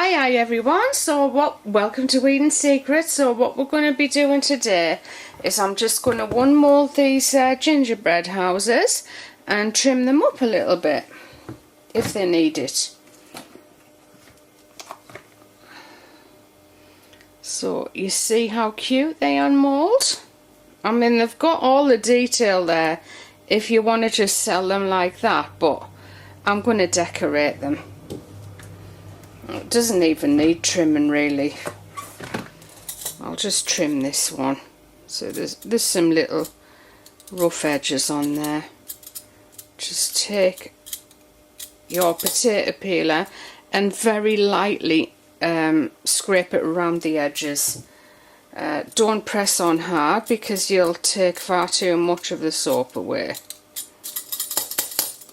Hi everyone. Welcome to Eating Secrets. So what we're going to be doing today is I'm just going to mould these gingerbread houses and trim them up a little bit if they need it. So you see how cute they are mould? I mean, they've got all the detail there if you want to just sell them like that, but I'm going to decorate them. It doesn't even need trimming really. I'll just trim this one. So there's some little rough edges on there. Just take your potato peeler and very lightly scrape it around the edges. Don't press on hard because you'll take far too much of the soap away.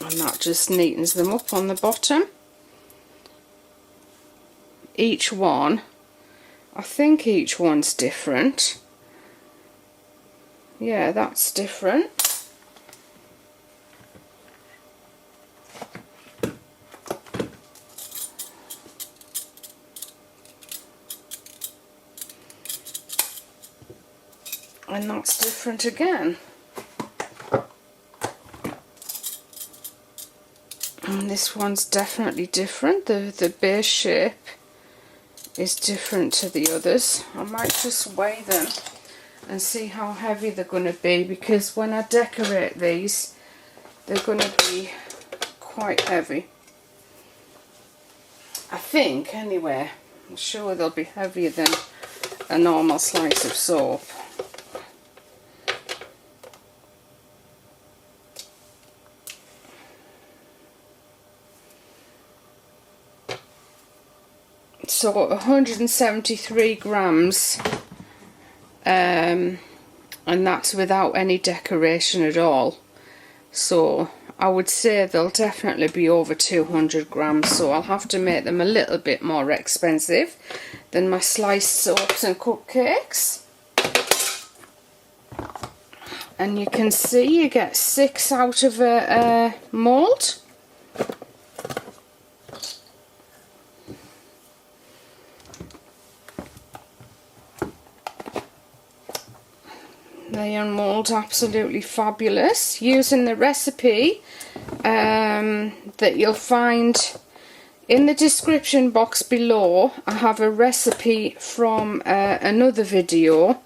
And that just neatens them up on the bottom. Each one, I think each one's different. Yeah, that's different. And that's different again. And this one's definitely different. The base shape is different to the others. I might just weigh them and see how heavy they're going to be, because when I decorate these they're going to be quite heavy. I think anyway. I'm sure they'll be heavier than a normal slice of soap. So 173 grams, and that's without any decoration at all. So I would say they'll definitely be over 200 grams, so I'll have to make them a little bit more expensive than my sliced soaps and cupcakes. And you can see you get 6 out of a mould. They are mould absolutely fabulous. Using the recipe that you'll find in the description box below, I have a recipe from another video.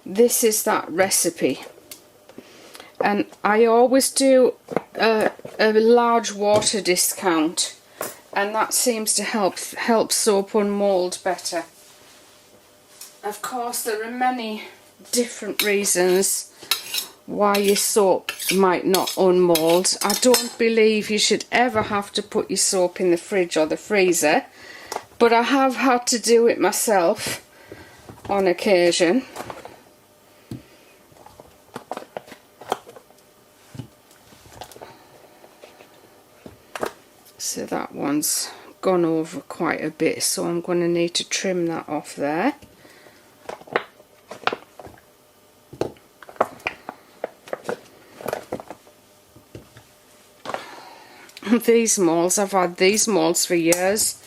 This is that recipe, and I always do a large water discount, and that seems to help soap unmould better. Of course, there are many different reasons why your soap might not unmould. I don't believe you should ever have to put your soap in the fridge or the freezer, but I have had to do it myself on occasion. So that one's gone over quite a bit, so I'm going to need to trim that off there. These moulds, I've had these moulds for years.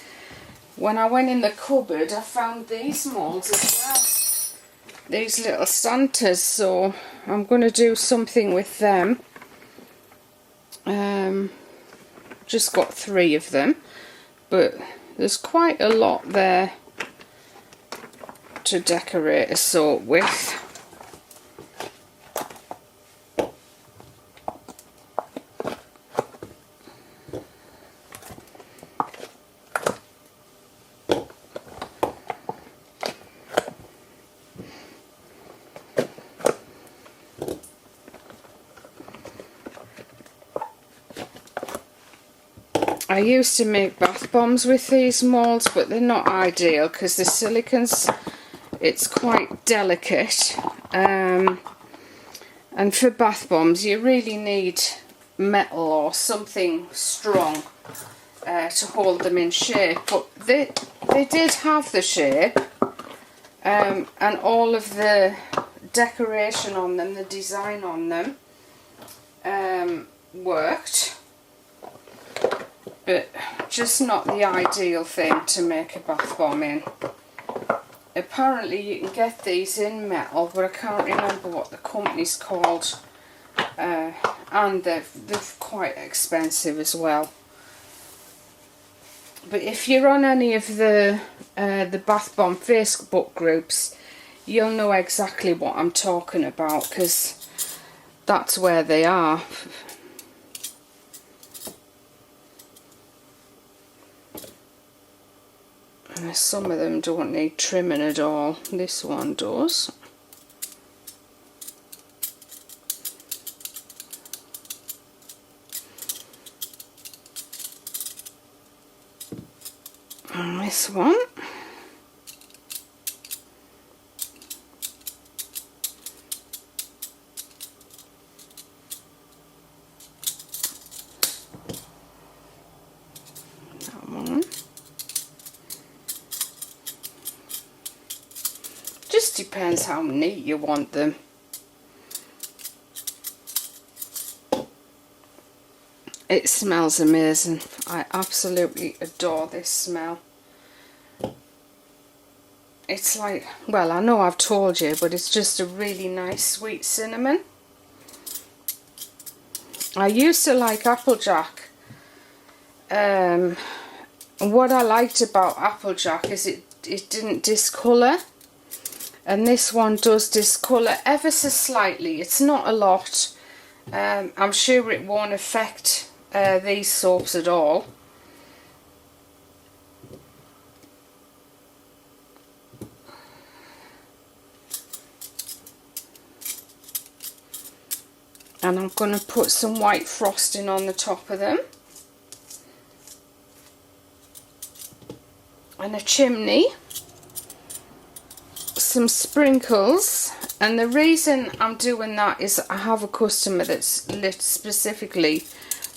When I went in the cupboard I found these moulds as well. These little Santas, so I'm going to do something with them. Just got 3 of them, but there's quite a lot there to decorate a soap with. I used to make bath bombs with these moulds, but they're not ideal because the silicone's, it's quite delicate, and for bath bombs you really need metal or something strong to hold them in shape. But they did have the shape, and all of the decoration on them, the design on them worked. but just not the ideal thing to make a bath bomb in. Apparently you can get these in metal, but I can't remember what the company's called, and they're quite expensive as well. But if you're on any of the bath bomb Facebook groups, you'll know exactly what I'm talking about, because that's where they are. And some of them don't need trimming at all. This one does. And this one. That one. Just depends how neat you want them. It smells amazing. I absolutely adore this smell. It's like, well, I know I've told you, but it's just a really nice sweet cinnamon. I used to like Applejack. What I liked about Applejack is it didn't discolour. And this one does discolour ever so slightly. It's not a lot. I'm sure it won't affect these soaps at all. And I'm going to put some white frosting on the top of them. And a chimney. Some sprinkles. And the reason I'm doing that is I have a customer that's specifically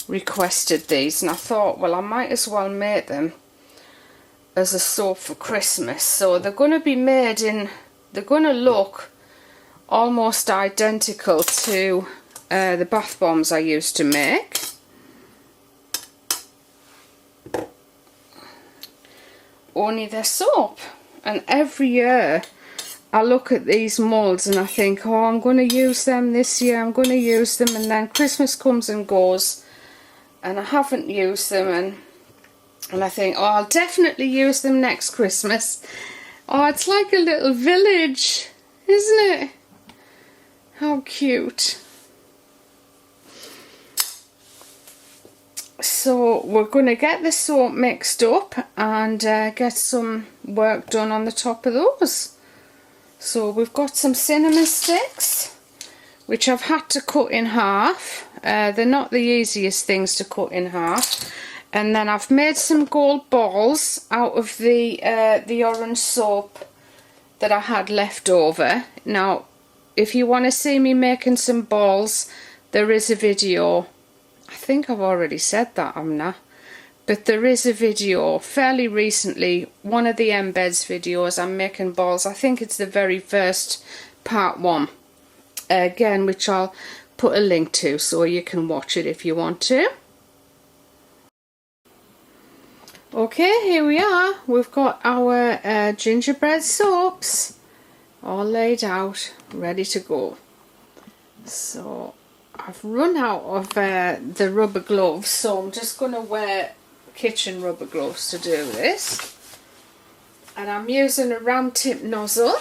requested these. And I thought, well, I might as well make them as a soap for Christmas. So they're going to be made in, they're going to look almost identical to the bath bombs I used to make. Only they're soap. And every year I look at these moulds and I think, oh, I'm going to use them this year, I'm going to use them, and then Christmas comes and goes and I haven't used them, and I think, oh, I'll definitely use them next Christmas. Oh, it's like a little village, isn't it? How cute. So we're going to get the soap mixed up and get some work done on the top of those. So we've got some cinnamon sticks, which I've had to cut in half. They're not the easiest things to cut in half. And then I've made some gold balls out of the orange soap that I had left over. Now, if you want to see me making some balls, there is a video. I think I've already said that, haven't I? But there is a video fairly recently, one of the embeds videos, I'm making balls. I think it's the very first part one. Again, which I'll put a link to so you can watch it if you want to. Okay, here we are. We've got our gingerbread soaps all laid out, ready to go. So I've run out of the rubber gloves, so I'm just going to wear kitchen rubber gloves to do this. And I'm using a round tip nozzle.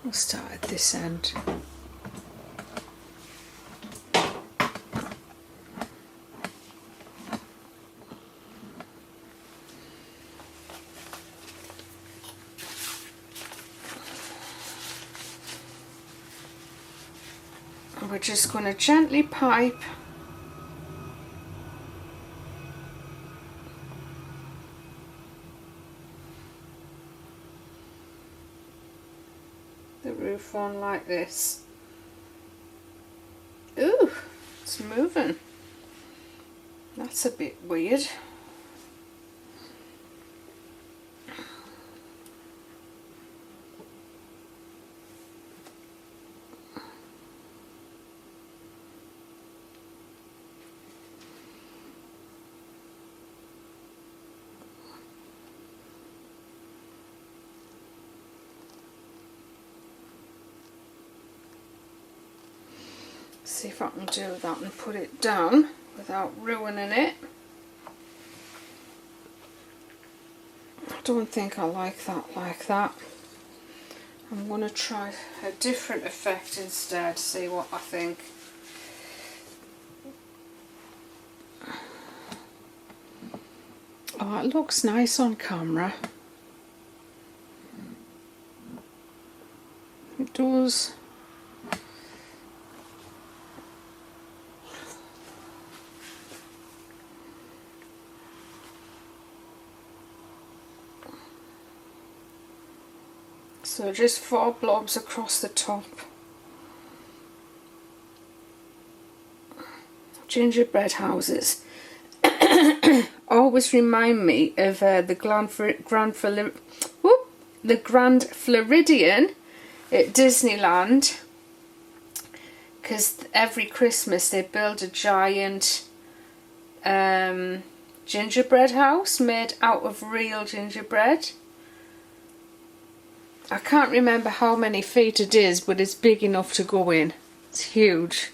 We'll start at this end. We're just going to gently pipe the roof on like this. Ooh, it's moving. That's a bit weird. See if I can do that and put it down without ruining it. I don't think I like that. I'm going to try a different effect instead, see what I think. Oh, it looks nice on camera. It does. So just 4 blobs across the top. Gingerbread houses always remind me of the Grand Floridian at Disneyland, because every Christmas they build a giant gingerbread house made out of real gingerbread. I can't remember how many feet it is, but it's big enough to go in. It's huge.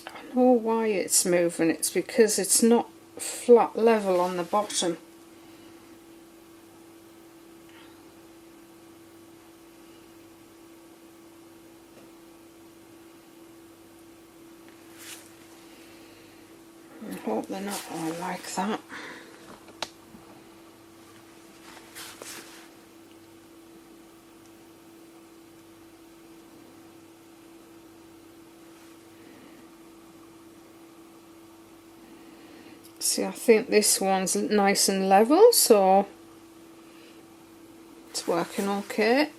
I know why it's moving. It's because it's not flat level on the bottom. I hope they're not all like that. See, I think this one's nice and level, so it's working okay.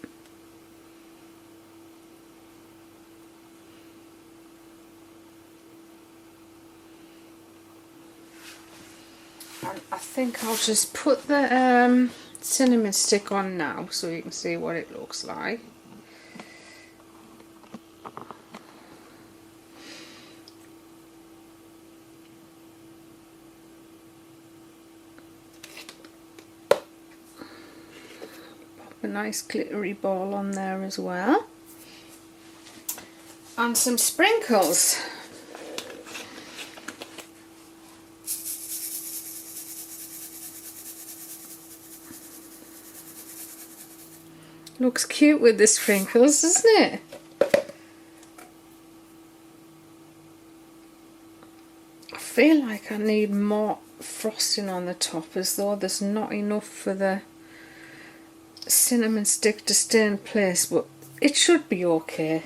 And I think I'll just put the cinnamon stick on now so you can see what it looks like. A nice glittery ball on there as well, and some sprinkles. Looks cute with the sprinkles, doesn't it? I feel like I need more frosting on the top, as though there's not enough for the cinnamon stick to stay in place, but it should be okay.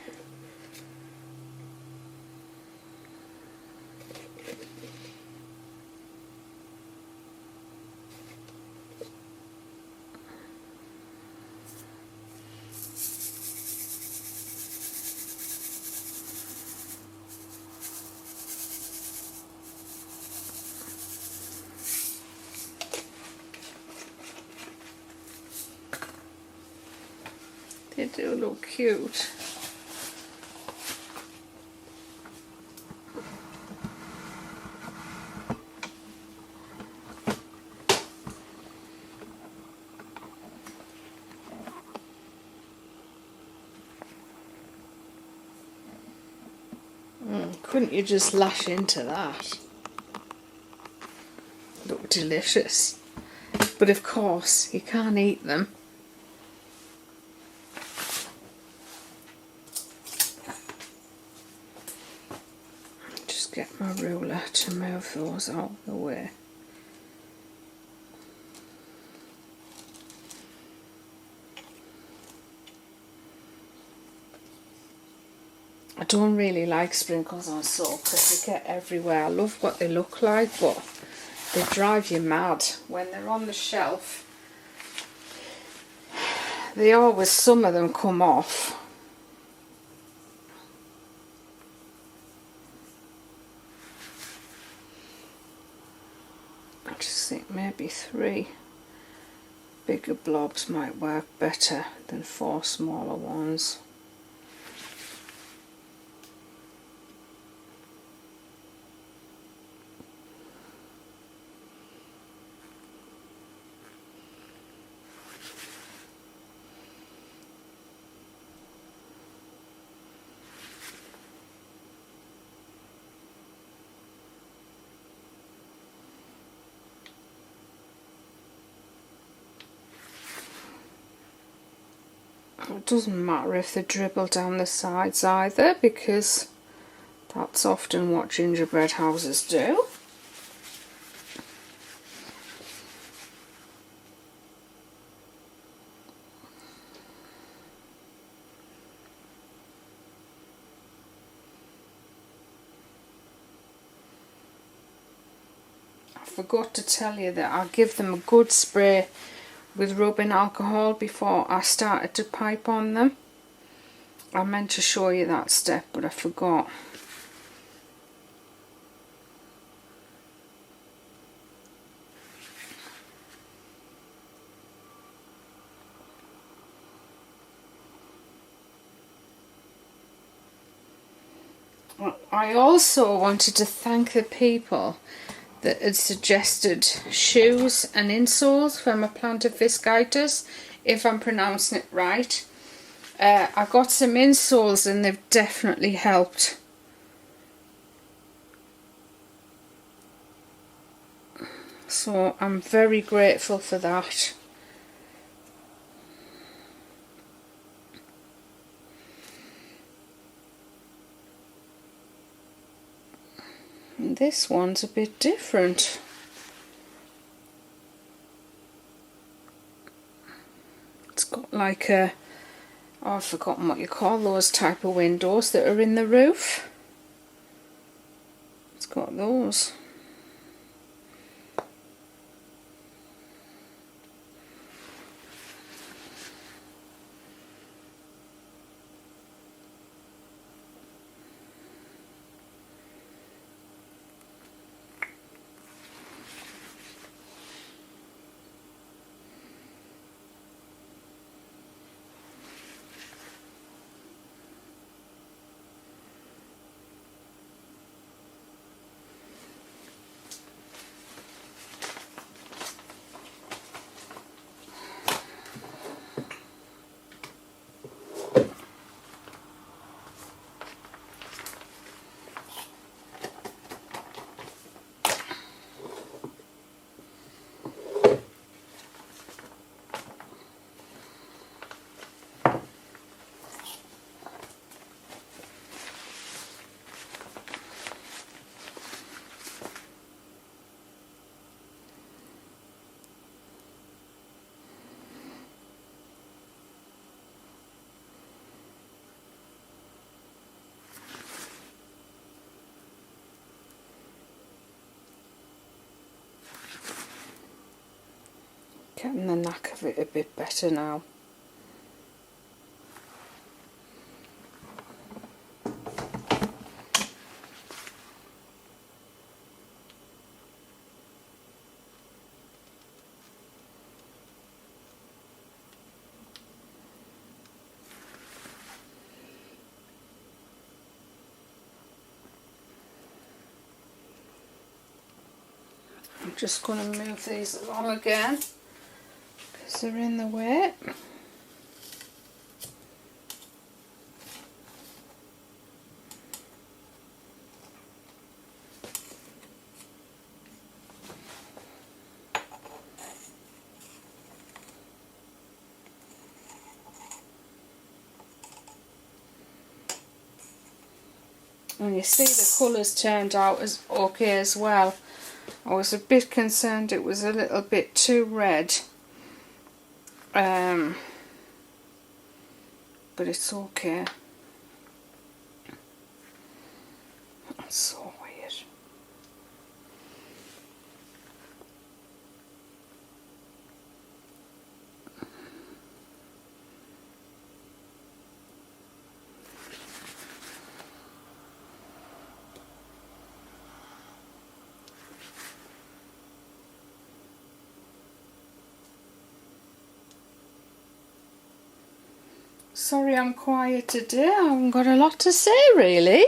They do look cute. Couldn't you just lash into that? Look delicious. But of course, you can't eat them. Get my ruler to move those out of the way. I don't really like sprinkles on soap because they get everywhere. I love what they look like, but they drive you mad when they're on the shelf. Some of them come off. I just think maybe 3 bigger blobs might work better than 4 smaller ones. It doesn't matter if they dribble down the sides either, because that's often what gingerbread houses do. I forgot to tell you that I give them a good spray with rubbing alcohol before I started to pipe on them. I meant to show you that step, but I forgot. I also wanted to thank the people that had suggested shoes and insoles for my plantar fiscitis, if I'm pronouncing it right. I got some insoles and they've definitely helped. So I'm very grateful for that. And this one's a bit different. It's got like a, oh, I've forgotten what you call those type of windows that are in the roof. It's got those. Getting the knack of it a bit better now. I'm just going to move these along again because they're in the way. And you see the colours turned out as okay as well. I was a bit concerned it was a little bit too red, but it's okay. That's so weird. Sorry I'm quiet today, I haven't got a lot to say really.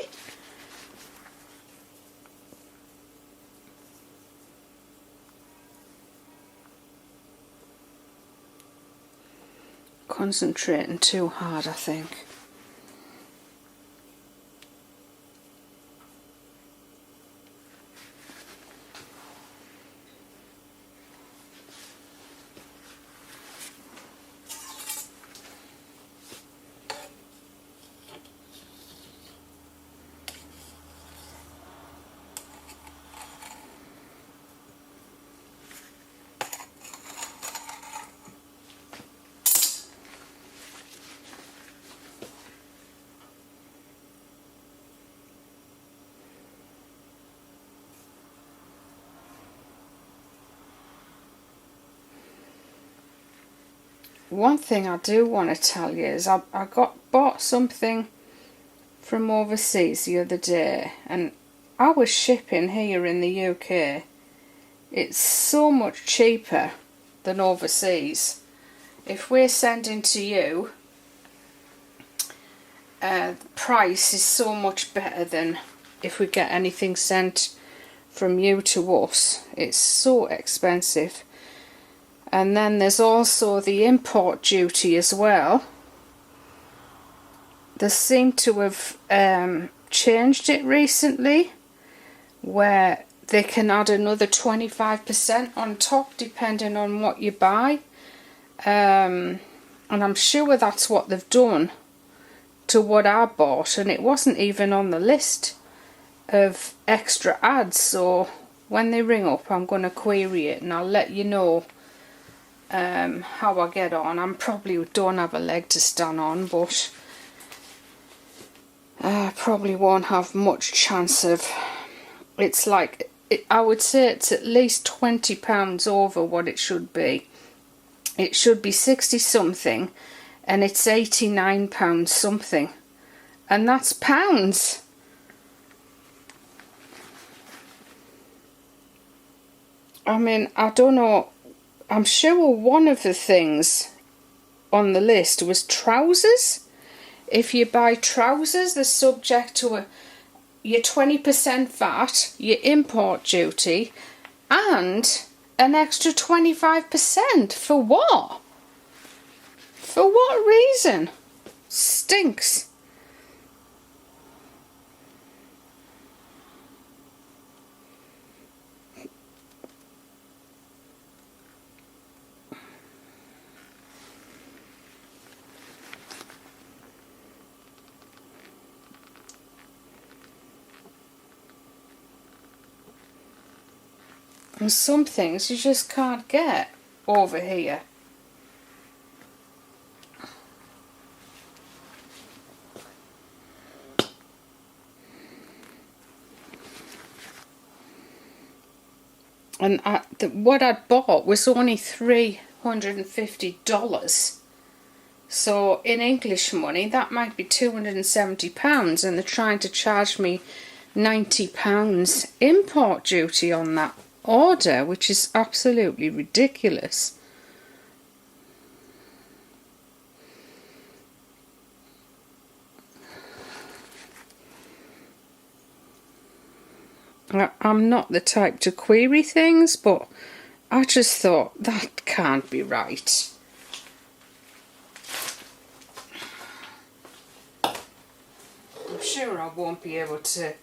Concentrating too hard, I think. one thing I do want to tell you is I bought something from overseas the other day, and our shipping here in the UK, it's so much cheaper than overseas. If we're sending to you, the price is so much better than if we get anything sent from you to us. It's so expensive. And then there's also the import duty as well. They seem to have changed it recently, where they can add another 25% on top depending on what you buy. And I'm sure that's what they've done to what I bought, and it wasn't even on the list of extra ads. So when they ring up, I'm going to query it and I'll let you know how I get on. I probably don't have a leg to stand on, but I probably won't have much chance of. It's like, I would say it's at least £20 over what it should be. It should be 60 something and it's £89 something, and that's pounds. I mean, I don't know, I'm sure one of the things on the list was trousers. If you buy trousers, they're subject to your 20% VAT, your import duty, and an extra 25%. For what? For what reason? Stinks. And some things you just can't get over here. And what I'd bought was only $350. So in English money, that might be £270, and they're trying to charge me £90 import duty on that order, which is absolutely ridiculous. I'm not the type to query things, but I just thought that can't be right. I'm sure I won't be able to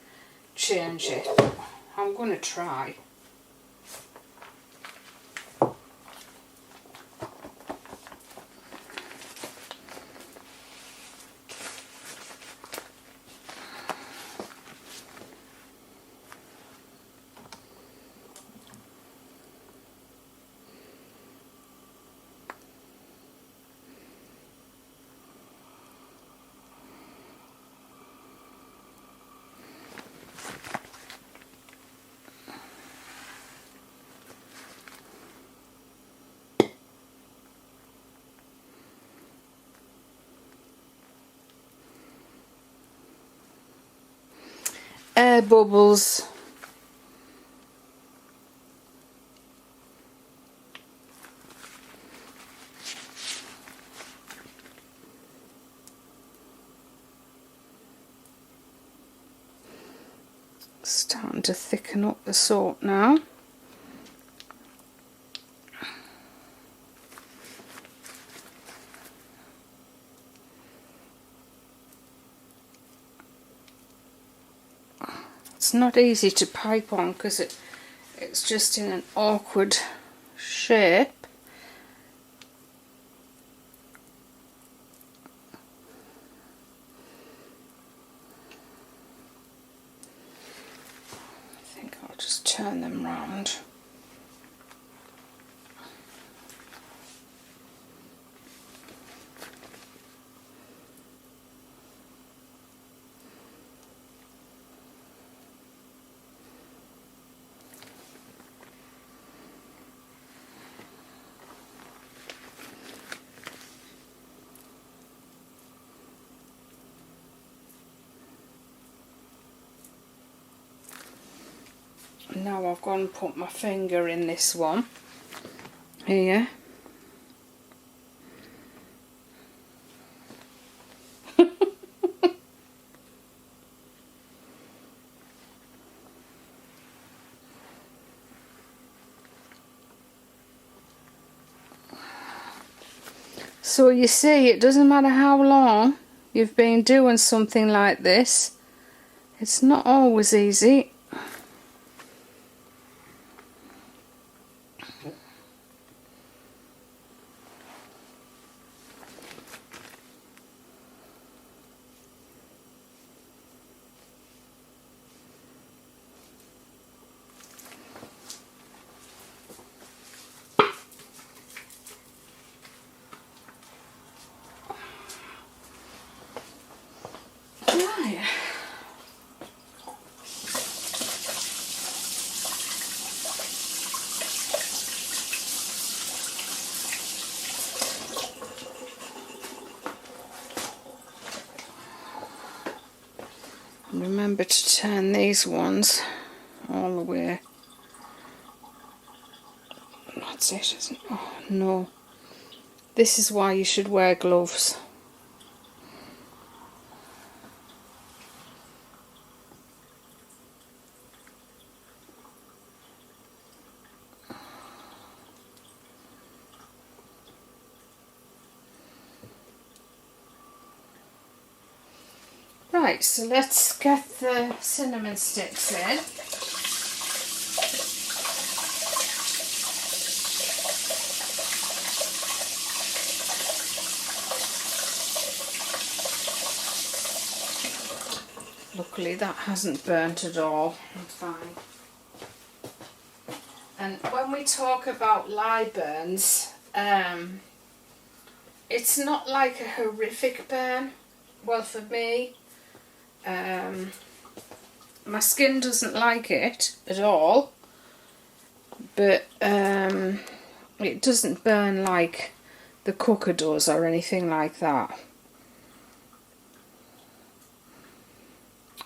change it. I'm going to try. Air bubbles. Starting to thicken up the salt now. It's not easy to pipe on because it's just in an awkward shape. I think I'll just turn them round. Now I've gone and put my finger in this one here. So you see, it doesn't matter how long you've been doing something like this, it's not always easy. Right. Remember to turn these ones all the way. That's it, isn't it? Oh no. This is why you should wear gloves. Right, so let's get the cinnamon sticks in. Luckily that hasn't burnt at all. I'm fine. And when we talk about lye burns, it's not like a horrific burn. Well, for me, my skin doesn't like it at all, but it doesn't burn like the cooker does or anything like that.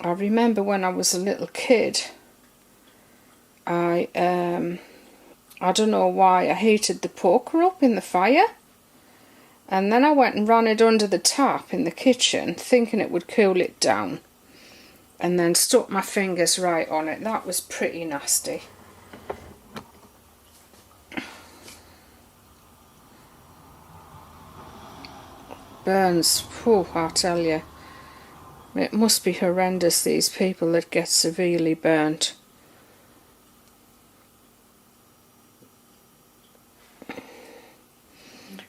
I remember when I was a little kid, I don't know why, I heated the poker up in the fire, and then I went and ran it under the tap in the kitchen thinking it would cool it down, and then stuck my fingers right on it. That was pretty nasty. Burns, whew, I tell you. It must be horrendous, these people that get severely burnt.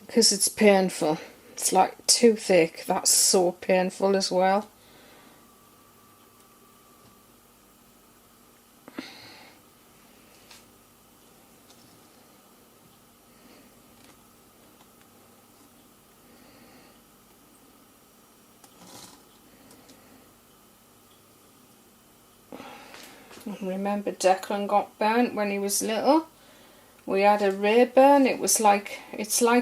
Because it's painful. It's like toothache. That's so painful as well. Remember Declan got burnt when he was little. We had a ray burn. It's like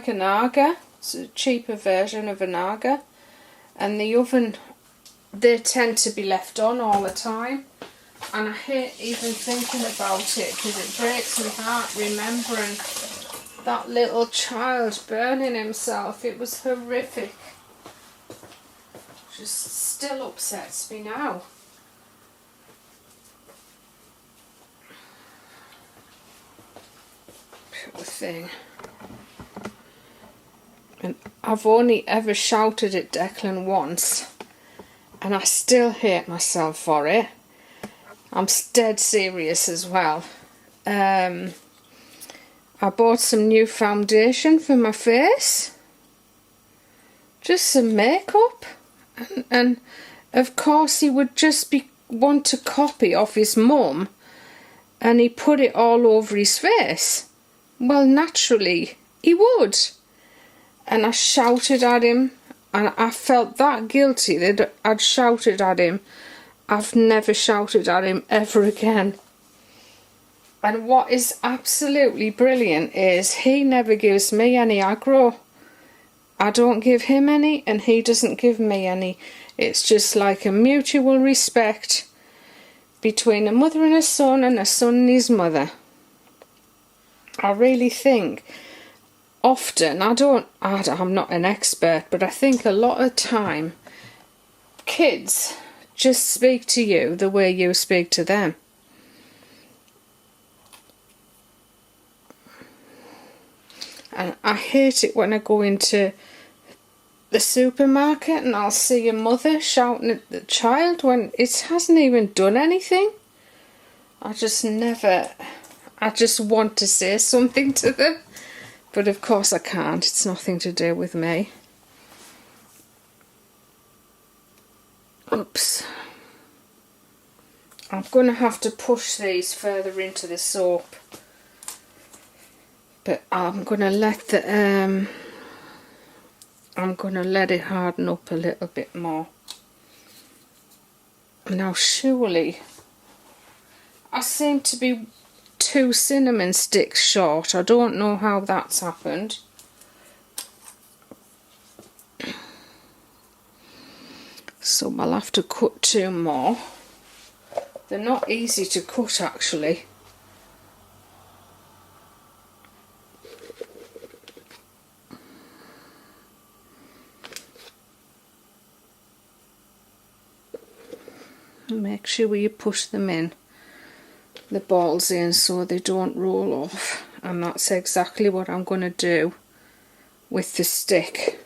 an Aga. It's a cheaper version of an Aga. And the oven, they tend to be left on all the time. And I hate even thinking about it because it breaks my heart remembering that little child burning himself. It was horrific. Just still upsets me now. Poor thing. And I've only ever shouted at Declan once, and I still hate myself for it. I'm dead serious as well. I bought some new foundation for my face, just some makeup, and of course he would just want to copy off his mum, and he put it all over his face. Well, naturally he would. And I shouted at him, and I felt that guilty that I'd shouted at him. I've never shouted at him ever again. And what is absolutely brilliant is he never gives me any aggro. I don't give him any, and he doesn't give me any. It's just like a mutual respect. between a mother and a son and a son and his mother. I really think often, I'm not an expert, but I think a lot of time kids just speak to you the way you speak to them. And I hate it when I go into the supermarket and I'll see a mother shouting at the child when it hasn't even done anything. I just want to say something to them, but of course I can't. It's nothing to do with me. Oops. I'm going to have to push these further into the soap, but I'm going to let it harden up a little bit more. Now surely I seem to be 2 cinnamon sticks short. I don't know how that's happened. So I'll have to cut 2 more. They're not easy to cut actually. Make sure you push them in, the balls in, so they don't roll off. And that's exactly what I'm going to do with the stick.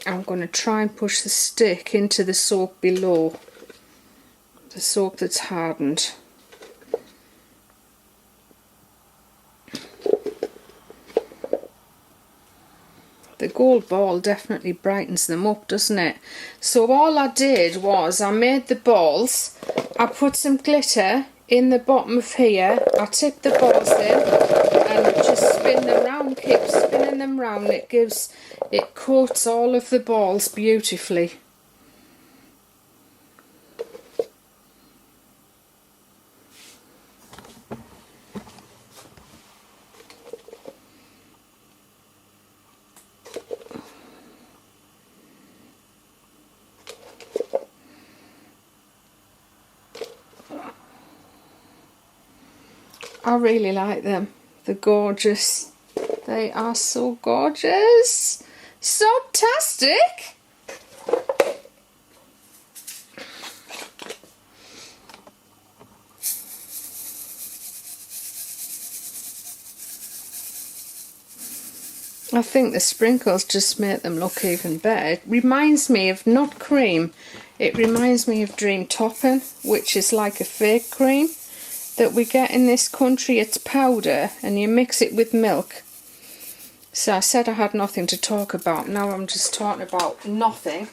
I'm going to try and push the stick into the soap below, the soap that's hardened. The gold ball definitely brightens them up, doesn't it? So all I did was I made the balls, I put some glitter in the bottom of here, I tip the balls in and just spin them round, keep spinning them round. It coats all of the balls beautifully. I really like them. They're gorgeous. They are so gorgeous. So-tastic. I think the sprinkles just make them look even better. It reminds me of not cream. It reminds me of Dream Topping, which is like a fake cream that we get in this country. It's powder and you mix it with milk. So I said I had nothing to talk about. Now I'm just talking about nothing.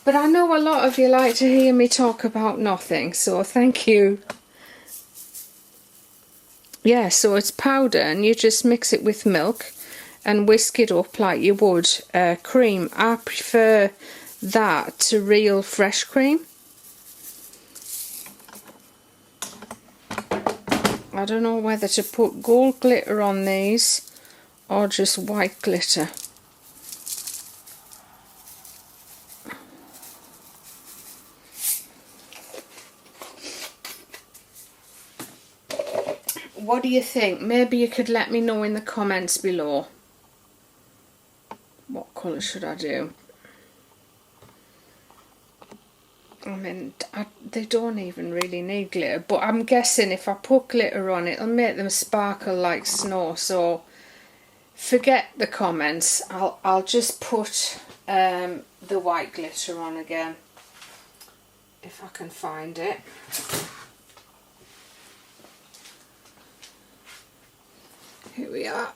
But I know a lot of you like to hear me talk about nothing, so thank you. Yeah, so it's powder and you just mix it with milk and whisk it up like you would cream. I prefer that to real fresh cream. I don't know whether to put gold glitter on these or just white glitter. What do you think? Maybe you could let me know in the comments below. What colour should I do? I mean, they don't even really need glitter, but I'm guessing if I put glitter on it'll make them sparkle like snow, so forget the comments. I'll just put the white glitter on again if I can find it. Here we are.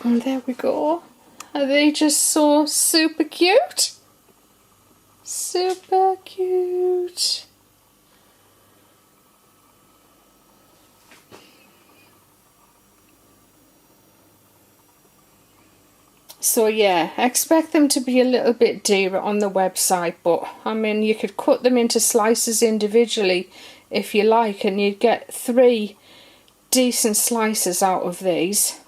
And there we go. Are they just so super cute? Super cute. So yeah, expect them to be a little bit dearer on the website, but I mean you could cut them into slices individually if you like, and you'd get 3 decent slices out of these.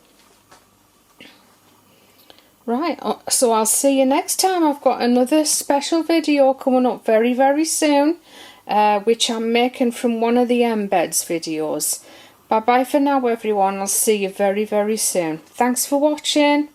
Right, so I'll see you next time. I've got another special video coming up very, very soon, which I'm making from one of the embeds videos. Bye bye for now everyone, I'll see you very, very soon. Thanks for watching.